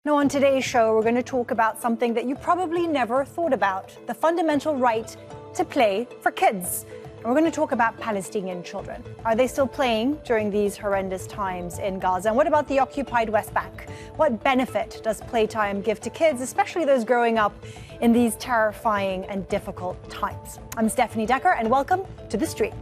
Now, on today's show, we're going to talk about something that you probably never thought about, the fundamental right to play for kids. And we're going to talk about Palestinian children. Are they still playing during these horrendous times in Gaza? And what about the occupied West Bank? What benefit does playtime give to kids, especially those growing up in these terrifying and difficult times? I'm Stefanie Dekker, and welcome to The Street.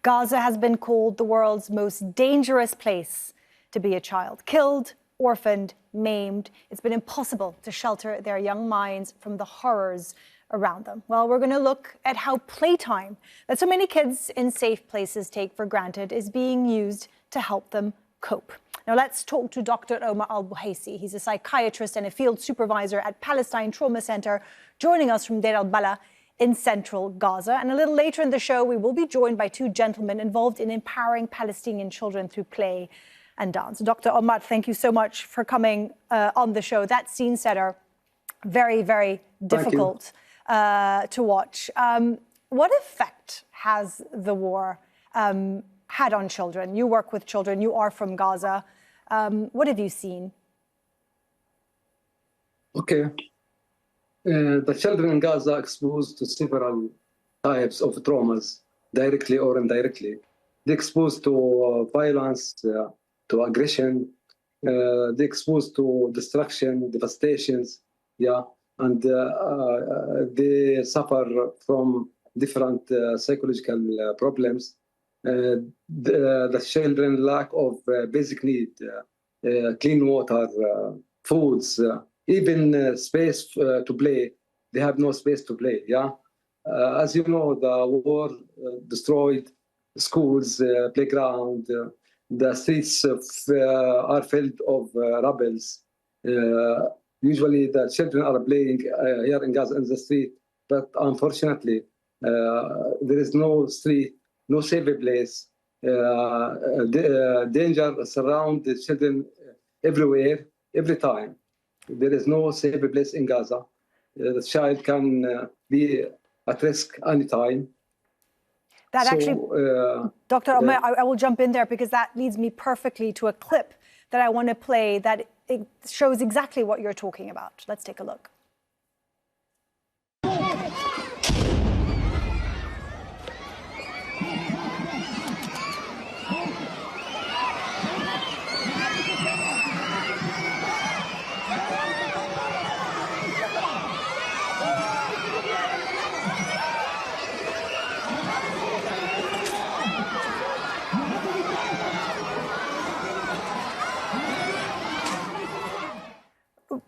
Gaza has been called the world's most dangerous place to be a child. Killed, orphaned, maimed. It's been impossible to shelter their young minds from the horrors around them. Well, we're going to look at how playtime, that so many kids in safe places take for granted, is being used to help them cope. Now, let's talk to Dr. Omar El-Buhaisi. He's a psychiatrist and a field supervisor at Palestine Trauma Centre, joining us from Deir al-Balah in central Gaza. And a little later in the show, we will be joined by two gentlemen involved in empowering Palestinian children through play and dance. Dr. Omar, thank you so much for coming on the show. That scene setter, very, very difficult to watch. What effect has the war had on children? You work with children, you are from Gaza. What have you seen? Okay. The children in Gaza are exposed to several types of traumas, directly or indirectly. They're exposed to violence, to aggression. They're exposed to destruction, devastations, and they suffer from different psychological problems. The children lack of basic need, clean water, foods, even space to play. They have no space to play. As you know, the war destroyed schools, playground. The streets are filled of rebels. Usually the children are playing here in Gaza in the street, but unfortunately there is no street, no safe place. Danger surrounds the children everywhere, every time. There is no safe place in Gaza. The child can be at risk anytime. That actually, Dr. Omar, I will jump in there because that leads me perfectly to a clip that I want to play that it shows exactly what you're talking about. Let's take a look.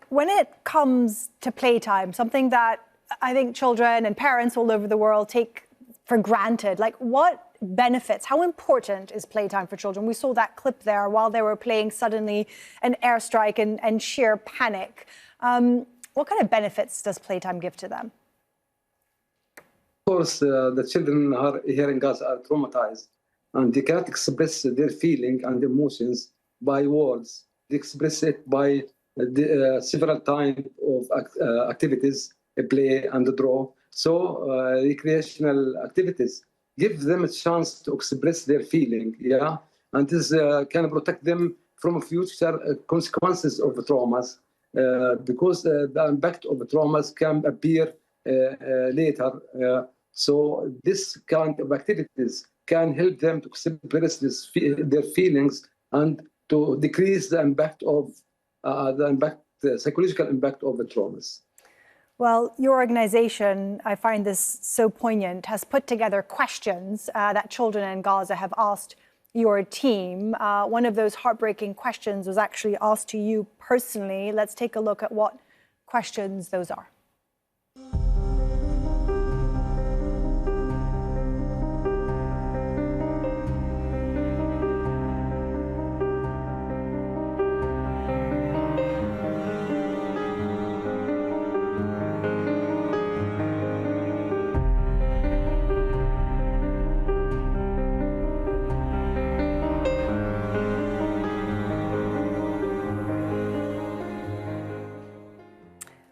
When it comes to playtime, something that I think children and parents all over the world take for granted, like what benefits, how important is playtime for children? We saw that clip there while they were playing, suddenly an airstrike and sheer panic. What kind of benefits does playtime give to them? Of course, the children here in Gaza are traumatized and they can't express their feeling and emotions by words. They express it by several types of activities, play and draw. So recreational activities give them a chance to express their feeling, and this can protect them from future consequences of traumas, because the impact of traumas can appear later. So this kind of activities can help them to express their feelings and to decrease the impact of the psychological impact of the traumas. Well, your organization, I find this so poignant, has put together questions that children in Gaza have asked your team. One of those heartbreaking questions was actually asked to you personally. Let's take a look at what questions those are.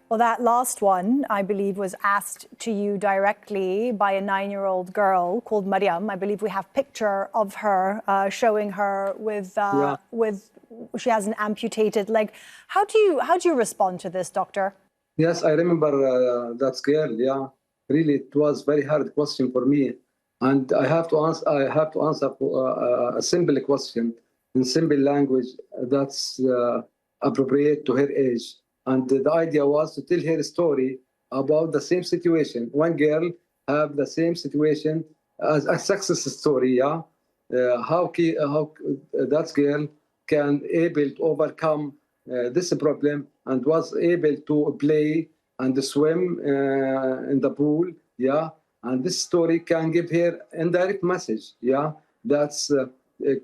Well, that last one, I believe, was asked to you directly by a 9-year-old girl called Mariam. I believe we have a picture of her showing her with she has an amputated leg. How do you respond to this, doctor? Yes, I remember that girl. Yeah, really, it was very hard question for me, and I have to answer a simple question in simple language that's appropriate to her age. And the idea was to tell her a story about the same situation. One girl have the same situation as a success story. Yeah, how that girl can able to overcome this problem and was able to play and swim in the pool. Yeah, and this story can give her indirect message. Yeah, that's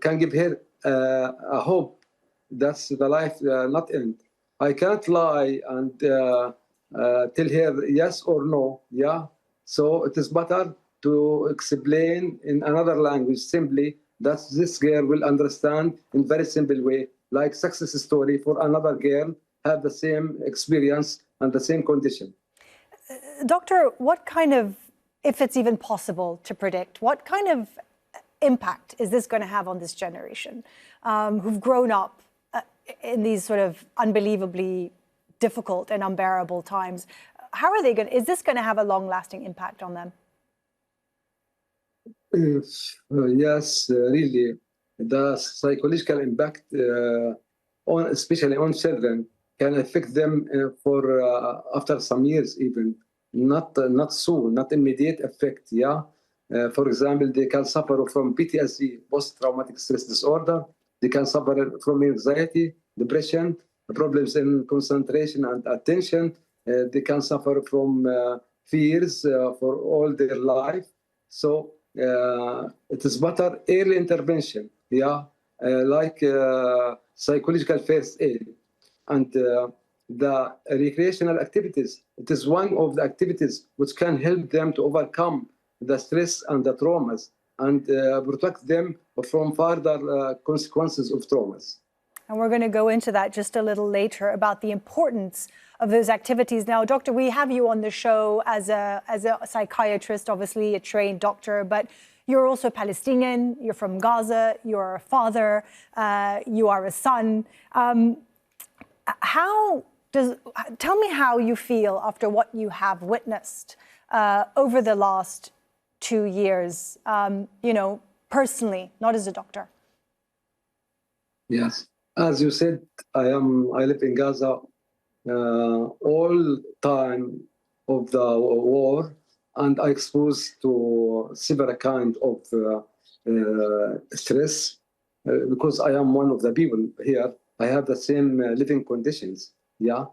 can give her a hope. That's the life not end. I can't lie and tell her yes or no, yeah? So it is better to explain in another language simply that this girl will understand in very simple way, like success story for another girl have the same experience and the same condition. Doctor, what kind of, if it's even possible to predict, what kind of impact is this going to have on this generation who've grown up in these sort of unbelievably difficult and unbearable times? How are they is this going to have a long-lasting impact on them? Yes, really. The psychological impact, especially on children, can affect them for after some years even. Not soon, not immediate effect, yeah? For example, they can suffer from PTSD, post-traumatic stress disorder. They can suffer from anxiety, depression, problems in concentration and attention. They can suffer from fears for all their life. So it is better early intervention, yeah, like psychological first aid. And the recreational activities, it is one of the activities which can help them to overcome the stress and the traumas and protect them from further consequences of traumas. And we're going to go into that just a little later about the importance of those activities. Now, doctor, we have you on the show as a psychiatrist, obviously a trained doctor, but you're also Palestinian, you're from Gaza, you're a father, you are a son. Tell me how you feel after what you have witnessed over the last 2 years, you know, personally, not as a doctor. Yes, as you said, I live in Gaza all time of the war, and I exposed to several kind of stress because I am one of the people here. I have the same living conditions. Yeah,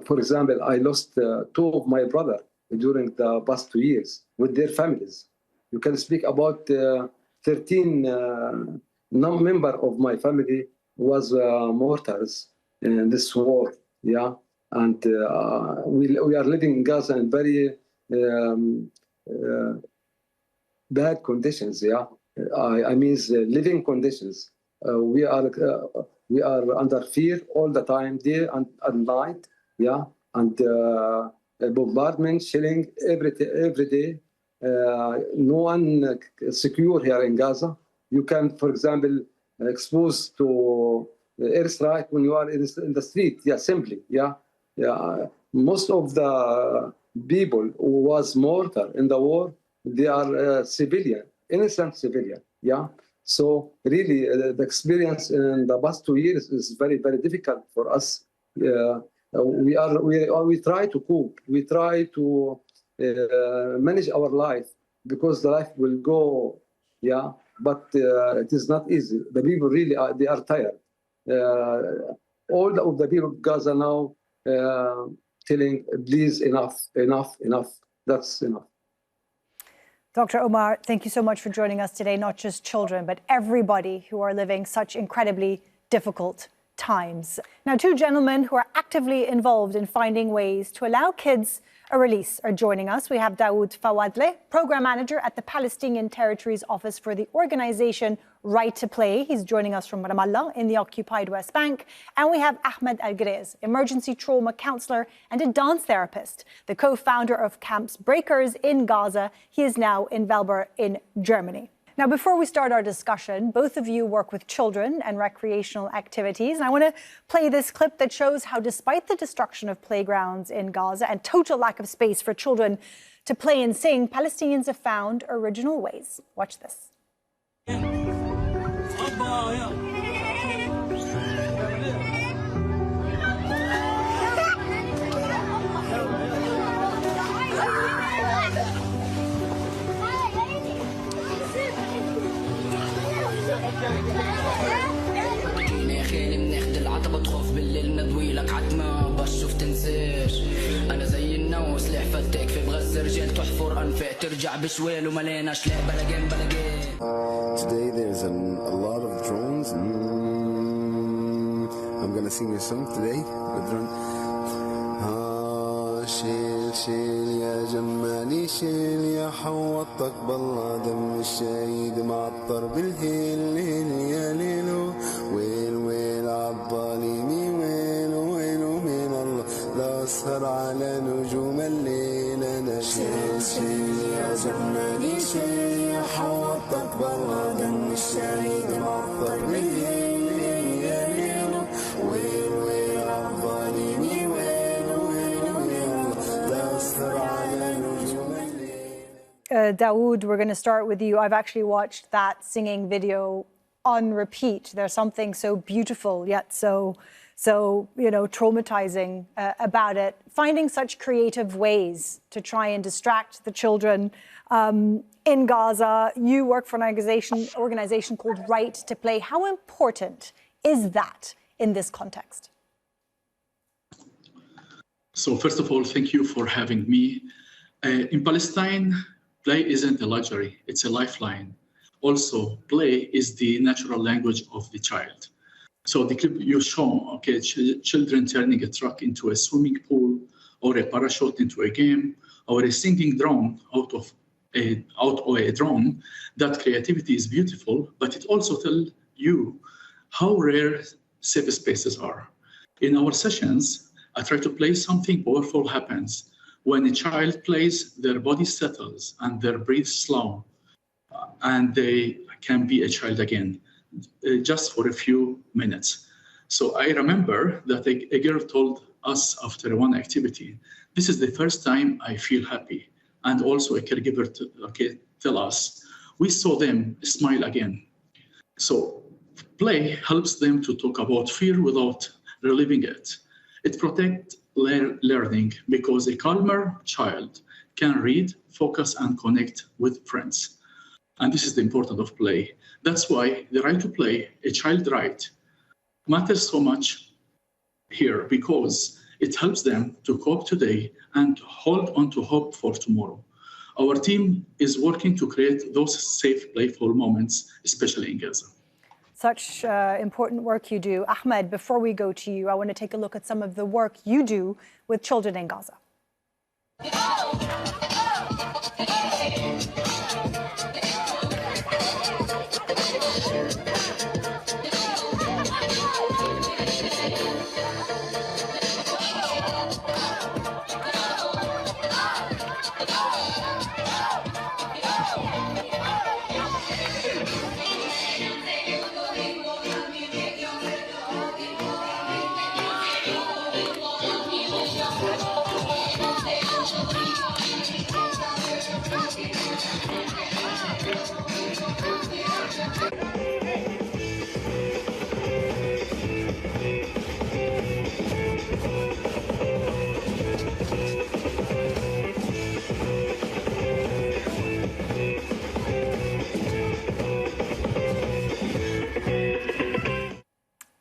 for example, I lost 2 of my brothers during the past 2 years with their families. You can speak about 13 member of my family was martyrs in this war. Yeah, and we are living in Gaza in very bad conditions. Yeah, I mean living conditions. We are under fear all the time, day and night. Yeah, and bombardment, shelling every day. No one secure here in Gaza. You can, for example, exposed to airstrike when you are in the street. Yeah, simply. Yeah. Most of the people who was martyred in the war, they are civilian, innocent civilian. Yeah. So really, the experience in the past 2 years is very, very difficult for us. We try to cope. We try to manage our life because the life will go, but it is not easy. The people really they are tired. All of the people of Gaza now telling, please, enough. That's enough. Dr. Omar, thank you so much for joining us today, not just children, but everybody who are living such incredibly difficult times. Now, two gentlemen who are actively involved in finding ways to allow kids a release are joining us. We have Daoud Fawadleh, Program Manager at the Palestinian Territories Office for the organization Right to Play. He's joining us from Ramallah in the occupied West Bank. And we have Ahmed Alghariz, emergency trauma counsellor and a dance therapist, the co-founder of Camps Breakers in Gaza. He is now in Velber in Germany. Now, before we start our discussion, both of you work with children and recreational activities. And I want to play this clip that shows how, despite the destruction of playgrounds in Gaza and total lack of space for children to play and sing, Palestinians have found original ways. Watch this. يا خالي بناخد العتبة تخاف بالليل ندوي لك عتمة بشوف تنساش أنا زي النو سلاح فتاك في بغز رجال تحفر أنفاق ترجع بشوال وملاناش لا بلجان. Today there's a lot of drones. I'm gonna sing a song today with drone. شيل شيل يا جمالي شيل يا حوطك بالله دم الشهيد معطر بالهيل ليل يا ليلو ويل ويل عالظالمي ويل ويل من الله لا أسهر على نجوم الليل أنا شيل شيل يا جمالي شيل يا حوطك بالله دم الشهيد معطر بالهيل ليل يا ليلو ويل ويل عالظالمي Daoud, we're going to start with you. I've actually watched that singing video on repeat. There's something so beautiful yet so traumatizing about it. Finding such creative ways to try and distract the children in Gaza. You work for an organization called Right to Play. How important is that in this context? So first of all, thank you for having me. In Palestine, play isn't a luxury, it's a lifeline. Also, play is the natural language of the child. So the clip you show, children turning a truck into a swimming pool, or a parachute into a game, or a singing drone out of a drone, that creativity is beautiful, but it also tells you how rare safe spaces are. In our sessions, I try to play something powerful happens. When a child plays, their body settles and their breath slow, and they can be a child again, just for a few minutes. So I remember that a girl told us after one activity, this is the first time I feel happy. And also a caregiver tell us, we saw them smile again. So play helps them to talk about fear without reliving it. It protects learning because a calmer child can read, focus, and connect with friends. And this is the importance of play. That's why the right to play, a child right, matters so much here, because it helps them to cope today and hold on to hope for tomorrow. Our team is working to create those safe, playful moments, especially in Gaza. Such important work you do. Ahmed, before we go to you, I want to take a look at some of the work you do with children in Gaza.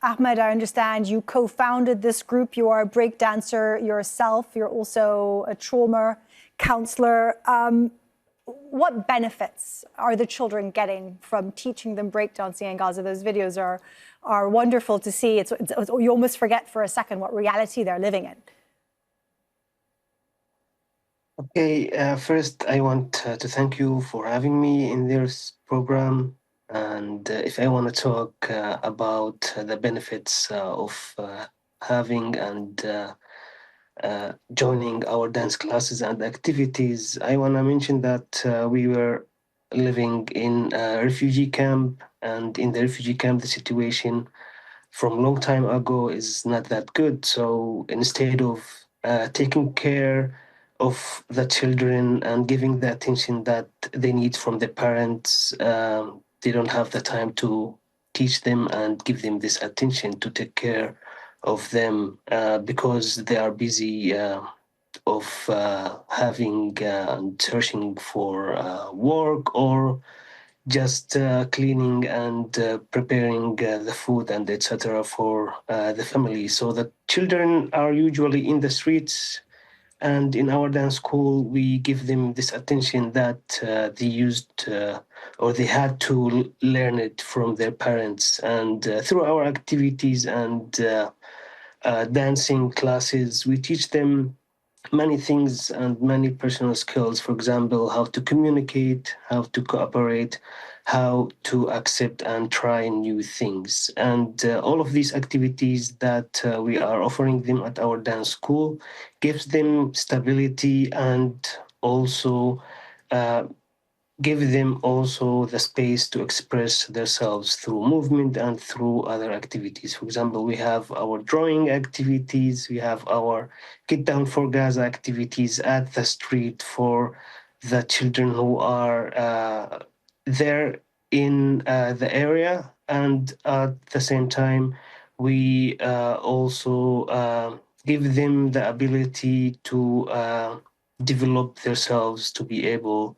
Ahmed, I understand you co-founded this group. You are a breakdancer yourself. You're also a trauma counsellor. What benefits are the children getting from teaching them breakdancing in Gaza? Those videos are wonderful to see. You almost forget for a second what reality they're living in. Okay, first I want to thank you for having me in this program. And if I want to talk about the benefits of having and joining our dance classes and activities, I want to mention that we were living in a refugee camp, and in the refugee camp, the situation from a long time ago is not that good. So instead of taking care of the children and giving the attention that they need from the parents, they don't have the time to teach them and give them this attention to take care of them because they are busy of having and searching for work, or just cleaning and preparing the food and etc. for the family. So the children are usually in the streets, and in our dance school, we give them this attention that they used or they had to learn it from their parents. And through our activities and dancing classes, we teach them many things and many personal skills. For example, how to communicate, how to cooperate, how to accept and try new things. And all of these activities that we are offering them at our dance school gives them stability, and also give them also the space to express themselves through movement and through other activities. For example, we have our drawing activities, we have our Get Down for Gaza activities at the street for the children who are there in the area. And at the same time, we also give them the ability to develop themselves, to be able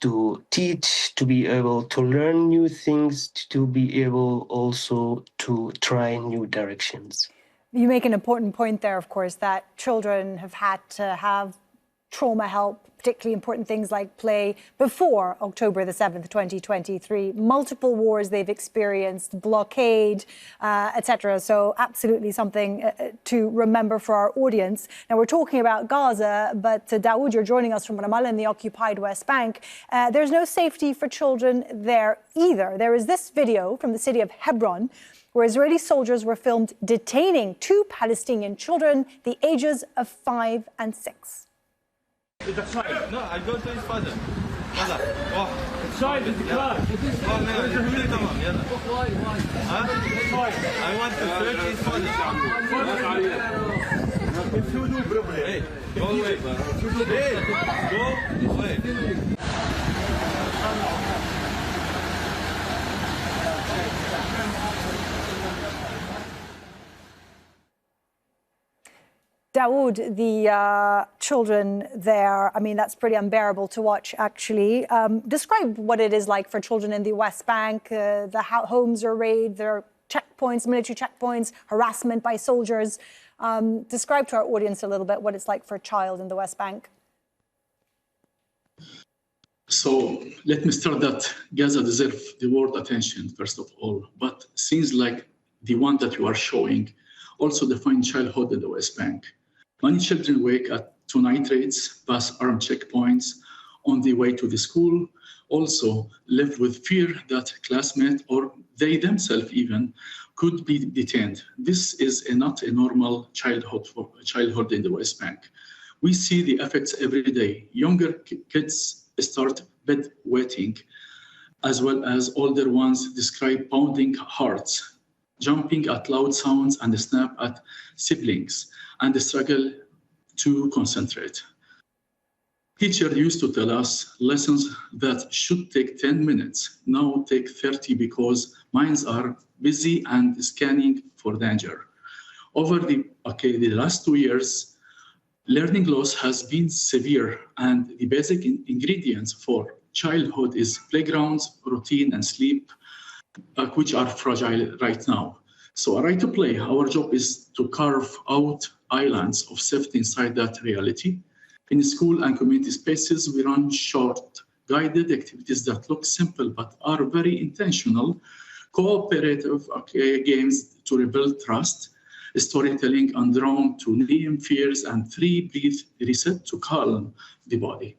to teach, to be able to learn new things, to be able also to try new directions. You make an important point there, of course, that children have had to have trauma help, particularly important things like play, before October the 7th, 2023. Multiple wars they've experienced, blockade, etc. So absolutely something to remember for our audience. Now, we're talking about Gaza, but Daoud, you're joining us from Ramallah in the occupied West Bank. There's no safety for children there either. There is this video from the city of Hebron, where Israeli soldiers were filmed detaining 2 Palestinian children, the ages of 5 and 6. No, I go to his father. Inside is the car. I want to search his father. Hey, go away. Hey, go away. Daoud, the children there, I mean, that's pretty unbearable to watch, actually. Describe what it is like for children in the West Bank. The homes are raided, there are checkpoints, military checkpoints, harassment by soldiers. Describe to our audience a little bit what it's like for a child in the West Bank. So let me start that Gaza deserves the world attention, first of all. But scenes like the one that you are showing also define childhood in the West Bank. Many children wake up to night raids, pass armed checkpoints on the way to the school, also live with fear that classmates or they themselves even could be detained. This is not a normal childhood in the West Bank. We see the effects every day. Younger kids start bedwetting, as well as older ones describe pounding hearts, jumping at loud sounds and snap at siblings, and struggle to concentrate. Teachers used to tell us lessons that should take 10 minutes, now take 30 because minds are busy and scanning for danger. Over the last 2 years, learning loss has been severe, and the basic ingredients for childhood is playgrounds, routine, and sleep, which are fragile right now. So a right to play, our job is to carve out islands of safety inside that reality. In school and community spaces, we run short, guided activities that look simple but are very intentional, cooperative games to rebuild trust, storytelling undrawn to name fears, and 3 breathe reset to calm the body.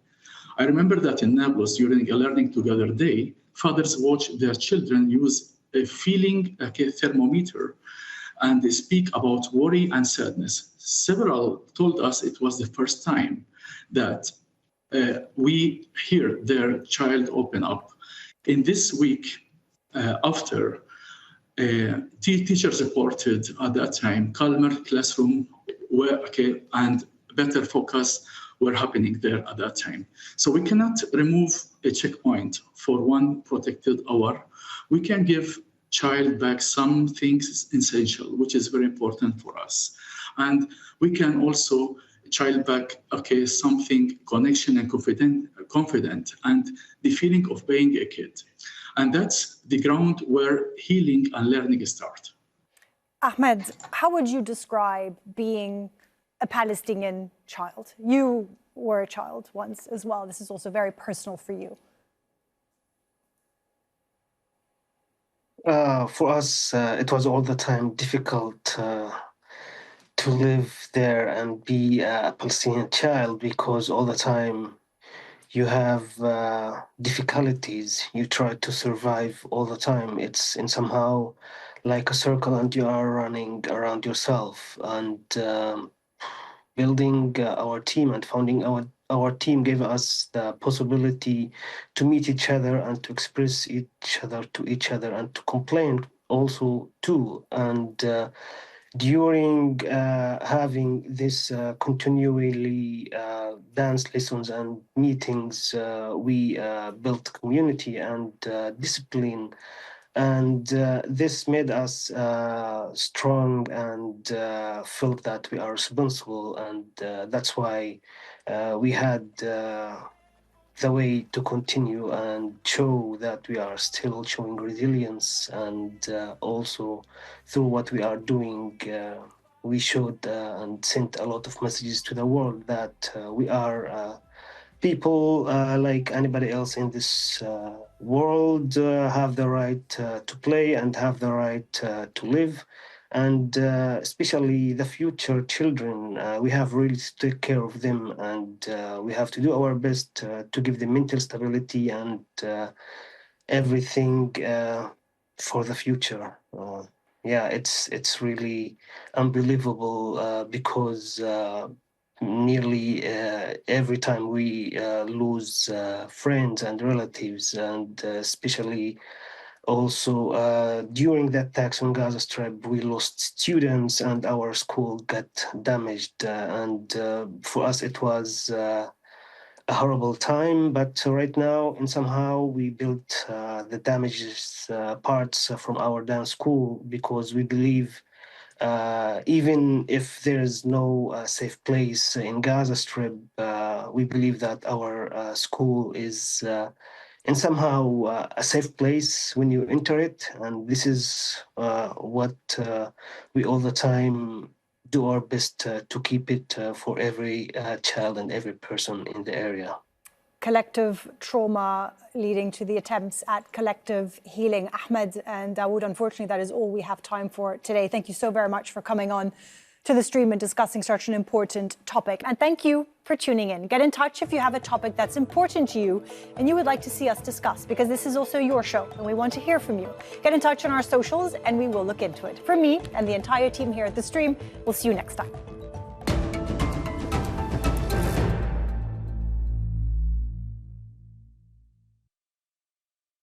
I remember that in Naples, during a Learning Together day, fathers watch their children use a feeling thermometer and they speak about worry and sadness. Several told us it was the first time that we hear their child open up. In this week, after teachers reported at that time, calmer classroom and better focus were happening there at that time. So we cannot remove a checkpoint for 1 protected hour. We can give child back some things essential, which is very important for us. And we can also child back something connection and confident and the feeling of being a kid. And that's the ground where healing and learning start. Ahmed, how would you describe being a Palestinian child? You were a child once as well. This is also very personal for you. For us, it was all the time difficult to live there and be a Palestinian child, because all the time you have difficulties. You try to survive all the time. It's in somehow like a circle and you are running around yourself. And building our team and founding our team gave us the possibility to meet each other and to express each other to each other and to complain also too. And during having this continually dance lessons and meetings, we built community and discipline. And this made us strong and felt that we are responsible. And that's why we had the way to continue and show that we are still showing resilience. And also through what we are doing, we showed and sent a lot of messages to the world that we are people like anybody else in this world, have the right to play and have the right to live. And especially the future children, we have really to take care of them, and we have to do our best to give them mental stability and everything for the future. Yeah, it's really unbelievable because nearly every time we lose friends and relatives, and especially also during the attacks on Gaza Strip, we lost students and our school got damaged. And for us, it was a horrible time. But right now, and somehow we built the damaged parts from our dance school, because we believe even if there is no safe place in Gaza Strip, we believe that our school is and somehow a safe place when you enter it. And this is what we all the time do our best to keep it for every child and every person in the area. Collective trauma leading to the attempts at collective healing. Ahmed and Daoud, unfortunately, that is all we have time for today. Thank you so very much for coming on to the stream and discussing such an important topic. And thank you for tuning in. Get in touch if you have a topic that's important to you and you would like to see us discuss, because this is also your show and we want to hear from you. Get in touch on our socials and we will look into it. From me and the entire team here at The Stream, we'll see you next time.